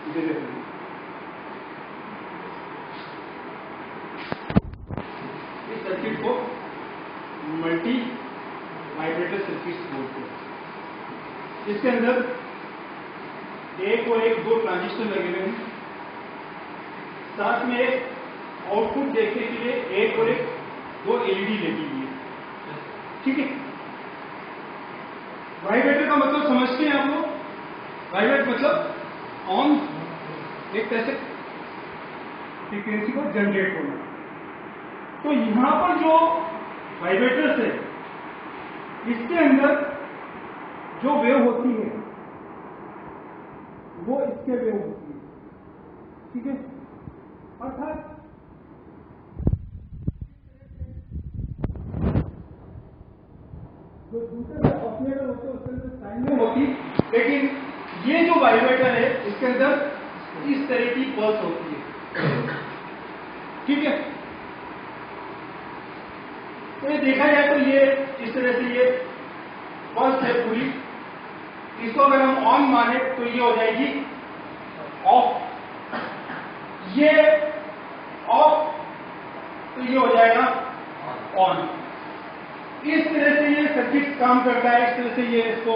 इसे देखो, इस सर्किट को मल्टी वाइब्रेटर सर्किट बोलते हैं। इसके अंदर एक और एक दो ट्रांजिस्टर लगे हुए हैं, साथ में एक आउटपुट देखने के लिए एक और एक दो एलईडी लगी हुई है। ठीक है, वाइब्रेटर का मतलब समझते हैं आप लोग? वाइब्रेट मतलब ऑन, एक तरह से फ्रीक्वेंसी को जनरेट होना। तो यहां पर जो वाइब्रेटर्स है, इसके अंदर जो वेव होती है वो इसके वेव होती है। ठीक है, अर्थात जो दूसरे ऑसिलेटर होते हैं उसके अंदर साइन वेव होती, लेकिन ये जो वाइब्रेटर है इसके अंदर इस तरह की पल्स होती है। ठीक है, तो ये देखा जाए तो ये इस तरह से ये पल्स है पूरी। इसको अगर हम ऑन माने तो ये हो जाएगी ऑफ, ये ऑफ तो ये हो जाएगा ऑन। इस तरह से ये सर्किट काम करता है, इस तरह से ये इसको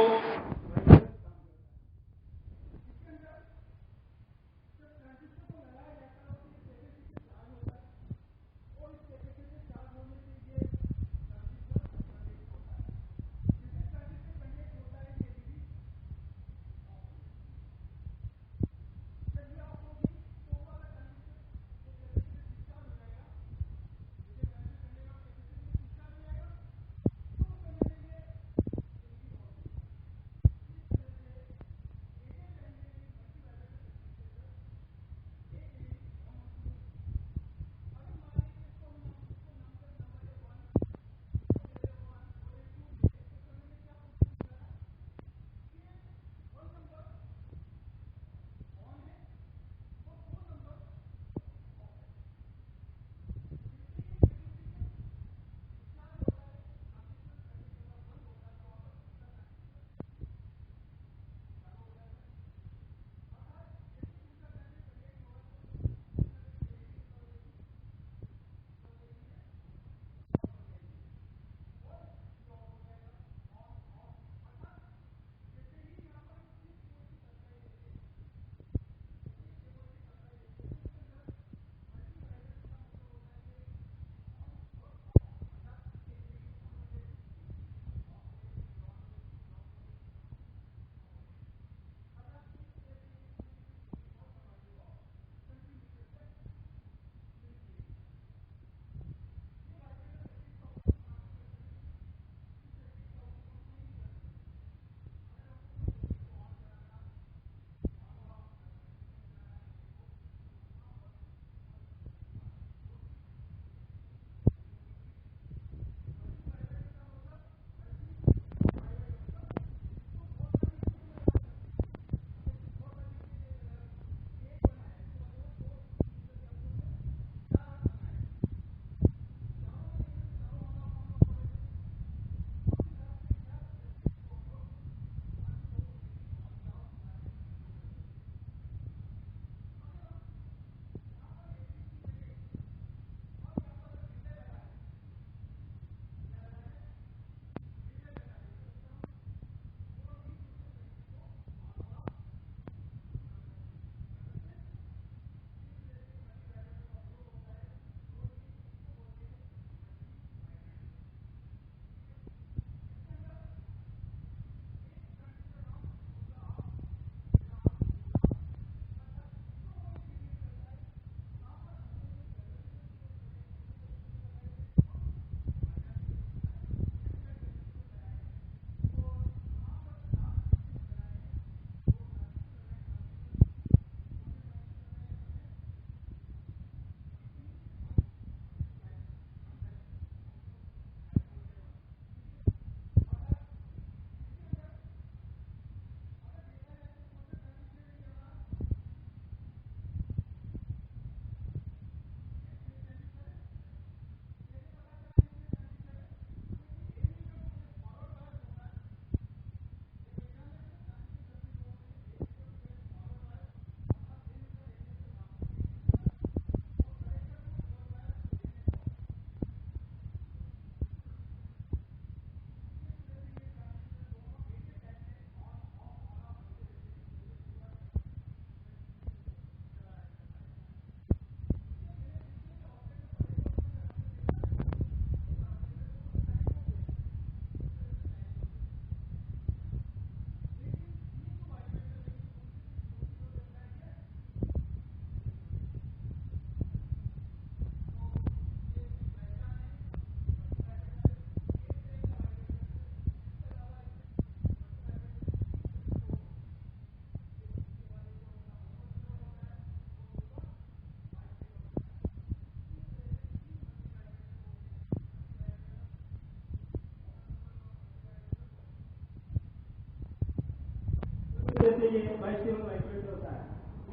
तरह से ये बाइस्टेबल वाइब्रेटर होता है,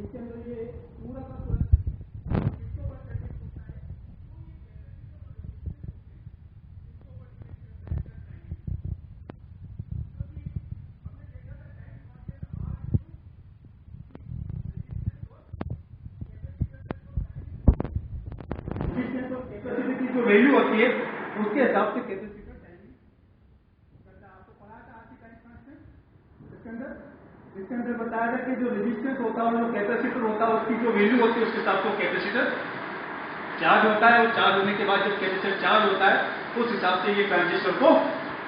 इसके अंदर ये पूरा का पूरा कैपेसिटी की जो वैल्यू होती है उसके हिसाब से कैपेसिटर टाइमिंग करता है। आपको पढ़ा था आरसी टाइम कांस्टेंट, इसके अंदर बताया था कि जो रेजिस्टेंस होता है और जो कैपेसिटर होता है उसकी जो वैल्यू होती है उसके हिसाब से कैपेसिटर चार्ज होता है, और चार्ज होने के बाद जब कैपेसिटर चार्ज होता है उस हिसाब से ये ट्रांजिस्टर को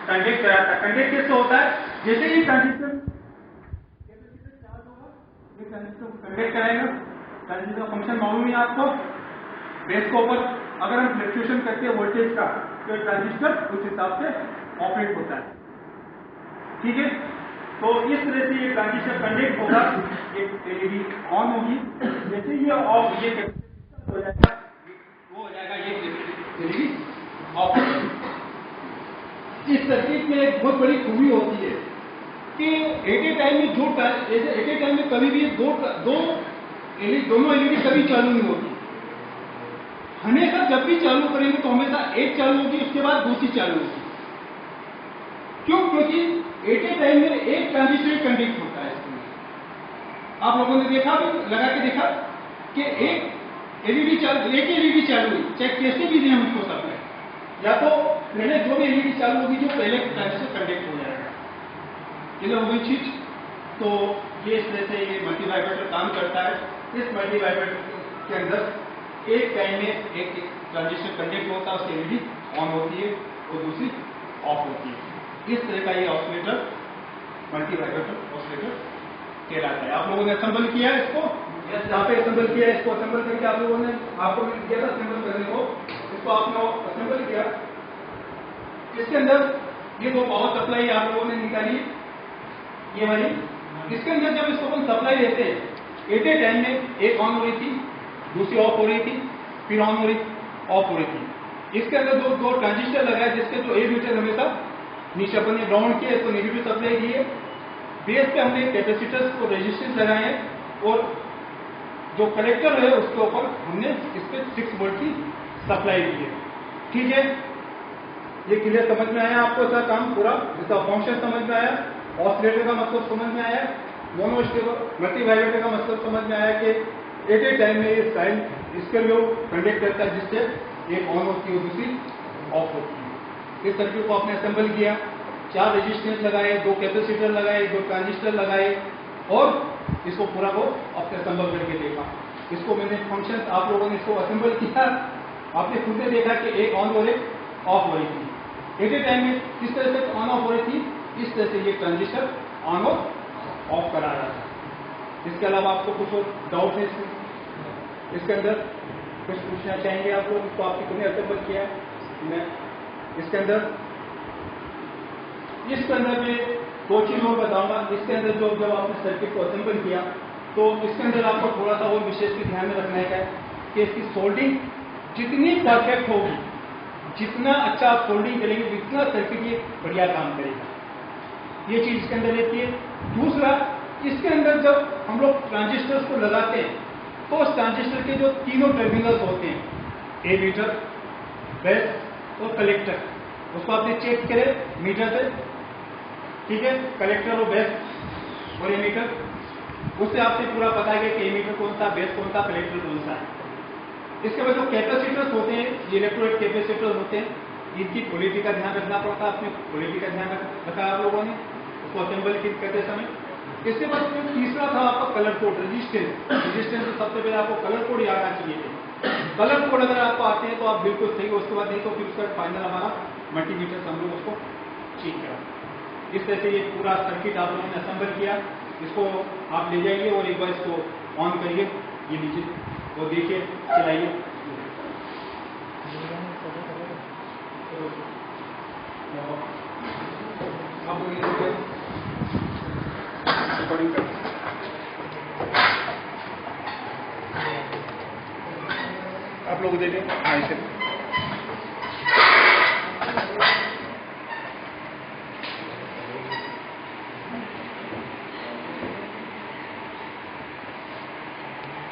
कंडक्ट कराता है। कंडक्ट कैसे होता है, जैसे ही ट्रांजिस्टर कैपेसिटर चार्ज होगा ये ट्रांजिस्टर को कंडक्ट कराएगा। ट्रांजिस्टर का फंक्शन मालूम है आपको, बेस के ऊपर अगर हम फ्लक्चुएशन करते हैं वोल्टेज का तो ट्रांजिस्टर उस हिसाब से ऑपरेट होता है। ठीक है, तो इस तरह से ये ट्रांजिस्टर कंडक्ट होगा, एक एलईडी ऑन होगी, जैसे ये ऑफ ये हो जाएगा वो हो जाएगा ये एलईडी ऑफ हो जाएगी। इस सर्किट में एक बहुत बड़ी खूबी होती है कि एट ए टाइम में एट ए टाइम में कभी भी दोनों एलईडी कभी चालू नहीं होगी। हमेशा जब भी चालू करेंगे तो हमेशा एक चालू होगी, उसके बाद दूसरी चालू होगी। क्यों? क्योंकि एट ए टाइम में एक ट्रांजिस्टर कंडक्ट होता है। आप लोगों ने देखा, लगा के देखा कि एक एलईडी चालू हुई, चाहे कैसे भी हम उसको सप्लाई, या तो पहले जो भी एलईडी चालू होगी जो पहले ट्रांजिस्टर कंडक्ट हो जाएगा, ये हो गई चीज। तो ये इस तरह से ये मल्टीवाइब्रेटर काम करता है। इस मल्टीवाइब्रेटर के अंदर एक टाइम में एक ट्रांजिस्टर कंडक्ट होता है, उसकी एलईडी ऑन होती है और दूसरी ऑफ होती है। इस तरह का ये ऑसिलेटर मल्टीवाइब्रेटर ऑसिलेटर कहलाता है। आप लोगों ने असेंबल किया है इसको, यहाँ पे असेंबल किया है, इसको असेंबल करके आप लोगों ने, आपको दिया था असेंबल करने को, इसको आपने असेंबल किया। इसके अंदर ये दो पावर सप्लाई आप लोगों ने निकाली, ये वाली। इसके अंदर जब इसको अपन सप्लाई देते हैं एट ए टाइम में एक ऑन हो रही थी, दूसरी ऑफ हो रही थी, फिर ऑन हो रही, ऑफ हो रही थी। इसके अंदर दो ट्रांजिस्टर लगाए जिसके जो ए मीटर हमेशा नीचे अपन ने ग्राउंड किया, इसको नेगेटिव सप्लाई दी है। बेस पे हमने कैपेसिटर्स को रेजिस्टेंस लगाए हैं, और जो कलेक्टर है उसके ऊपर हमने इस पे 6 वोल्ट की सप्लाई दी है। ठीक है, ये क्लियर समझ में आया आपको? इसका काम पूरा, इसका फंक्शन समझ में आया, ऑसिलेटर का मतलब समझ में आया, मोनोस्टेबल मल्टीवाइब्रेटर का मतलब समझ में आया कि एट ए टाइम में ये साइन इसके लिए कंडक्ट करता है, जिससे एक ऑन होती है और दूसरी ऑफ होती है। इस सर्किट को आपने असेंबल किया, 4 रेजिस्टेंस लगाए, 2 कैपेसिटर लगाए, 2 ट्रांजिस्टर लगाए, और इसको पूरा को आपने असेंबल करके देखा। इसको मैंने फंक्शन, आप लोगों ने इसको असेंबल किया, आपने खुद ने देखा कि एक ऑन और एक ऑफ हो रही थी। एट ए टाइम में किस तरह से ऑन ऑफ हो रही थी, इस तरह से ये ट्रांजिस्टर ऑन और ऑफ करा रहा था। इसके अलावा आपको कुछ और डाउट है इसके अंदर? कुछ पूछना चाहेंगे आप लोग? इसको आपने खुद ने असेंबल किया। मैं इसके अंदर मैं 2 चीज और बताऊंगा। इसके अंदर जब आपने सर्किट को असेंबल किया तो इसके अंदर आपको थोड़ा सा और विशेष के ध्यान में रखना है कि इसकी सोल्डिंग जितनी परफेक्ट होगी, जितना अच्छा आप सोल्डिंग करेंगे, जितना सर्किट ये बढ़िया काम करेगा। ये चीज इसके अंदर रहती है। दूसरा, इसके अंदर जब हम लोग ट्रांजिस्टर्स को लगाते हैं तो उस ट्रांजिस्टर के जो तीनों टर्मिनल्स होते हैं, ए मीटर, बेस और कलेक्टर, उसको आपने चेक करें मीटर से, ठीक है, कलेक्टर और बेस और ए मीटर, उससे आपसे पूरा पता है कि ए मीटर कौन सा, बेस कौन सा, कलेक्टर कौन सा है। इसके बाद जो कैपेसिटर्स होते हैं, ये इलेक्ट्रोलाइट कैपेसिटर्स होते हैं, इनकी क्वालिटी का ध्यान रखना पड़ता है। अपने क्वालिटी का ध्यान रखा आप लोगों ने उसको असेंबल करते समय। इसके बाद जो तीसरा था आपका कलर कोड, रेजिस्टेंस तो सबसे पहले आपको कलर कोड याद आना चाहिए। कलर कोड अगर आपको आते हैं तो आप बिल्कुल सही, उसके बाद नहीं तो फिर उसका फाइनल हमारा मल्टीमीटर से हम लोग उसको चेक करा। इस तरह से ये पूरा सर्किट आप लोगों ने असेंबल किया। इसको आप ले जाइए और एक बार इसको ऑन करिए, ये लीजिए और देखिए, चलाइए। रिकॉर्डिंग कर, आप लोग देखें। हाँ, इसे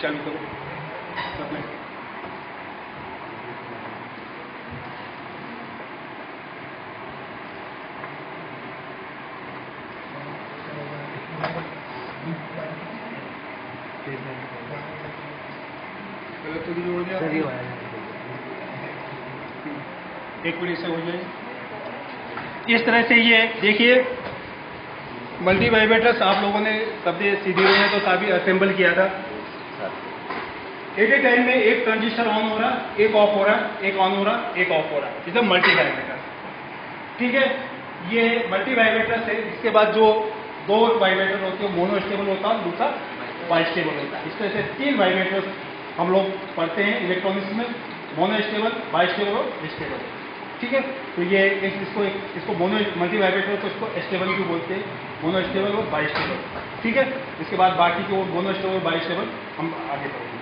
चालू करो अपने। पहले तो जोड़ दिया, एक मिनट से हो जाए। इस तरह से ये देखिए मल्टी वाइब्रेटर्स आप लोगों ने सबसे सीधे में तो काफी असेंबल किया था। एक ही टाइम में एक ट्रांजिस्टर ऑन हो रहा, एक ऑफ हो रहा, एक ऑन हो रहा, एक ऑफ हो रहा, इसे मल्टी वाइब्रेटर। ठीक है, ये मल्टी वाइब्रेटर्स है। इसके बाद जो दो वाइब्रेटर होते हैं, मोनो स्टेबल होता है, दूसरा बाइस्टेबल होता है। इस तरह से 3 वाइब्रेटर्स हम लोग पढ़ते हैं इलेक्ट्रॉनिक्स में, मोनो स्टेबल, बाइस्टेबल और डिस्टेबल। ठीक है, तो ये इसको मोनो मल्टी वाइब्रेटर तो इसको स्टेबल भी बोलते हैं, मोनो स्टेबल और बाइस्टेबल। ठीक है, इसके बाद बाकी जो मोनो स्टेबल और बाइस्टेबल हम आगे पढ़ेंगे।